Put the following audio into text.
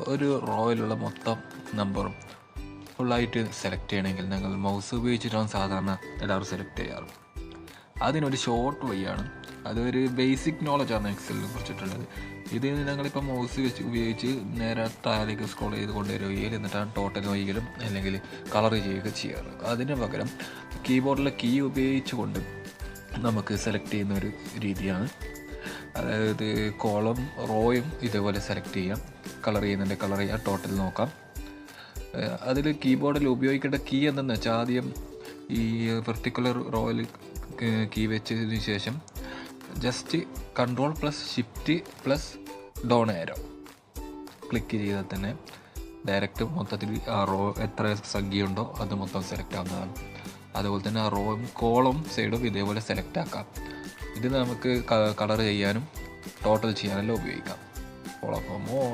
ഒരു റോയിലുള്ള മൊത്തം നമ്പറും ഫുള്ളായിട്ട് സെലക്ട് ചെയ്യണമെങ്കിൽ ഞങ്ങൾ മൗസ് ഉപയോഗിച്ചിട്ടാണ് സാധാരണ എല്ലാവരും സെലക്ട് ചെയ്യാറ്. അതിനൊരു ഷോർട്ട് വഴിയാണ്, അതൊരു ബേസിക് നോളജാണ് എക്സലിനെ കുറിച്ചിട്ടുള്ളത്. ഇത് ഞങ്ങളിപ്പോൾ മൗസ് ഉപയോഗിച്ച് നേരെ താഴേക്ക് സ്ക്രോൾ ചെയ്ത് കൊണ്ടുവരികയും എന്നിട്ടാണ് ടോട്ടൽ വഴികളും അല്ലെങ്കിൽ കളർ ചെയ്യുകയൊക്കെ ചെയ്യാറ്. അതിന് പകരം കീബോർഡിലെ കീ ഉപയോഗിച്ചുകൊണ്ട് നമുക്ക് സെലക്ട് ചെയ്യുന്ന ഒരു രീതിയാണ്. അതായത് കോളം റോയും ഇതേപോലെ സെലക്ട് ചെയ്യാം, കളർ ചെയ്യുന്നുണ്ട് കളർ ചെയ്യാം, ടോട്ടൽ നോക്കാം. അതിൽ കീബോർഡിൽ ഉപയോഗിക്കേണ്ട കീ എന്തെന്ന് വെച്ചാൽ ആദ്യം ഈ പെർട്ടിക്കുലർ റോയിൽ കീ വെച്ചതിന് ശേഷം just Ctrl+Shift+ down arrow click ചെയ്താൽ തന്നെ ഡയറക്റ്റ് മൊത്തത്തിൽ ആ റോ എത്ര സംഖ്യയുണ്ടോ അത് മൊത്തം സെലക്ട് ആവുന്നതാണ്. അതുപോലെ തന്നെ ആ റോയും കോളം സൈഡും ഇതേപോലെ സെലക്ട് ആക്കാം. ഇത് നമുക്ക് കളർ ചെയ്യാനും ടോട്ടൽ ചെയ്യാനെല്ലാം ഉപയോഗിക്കാം. Follow for more.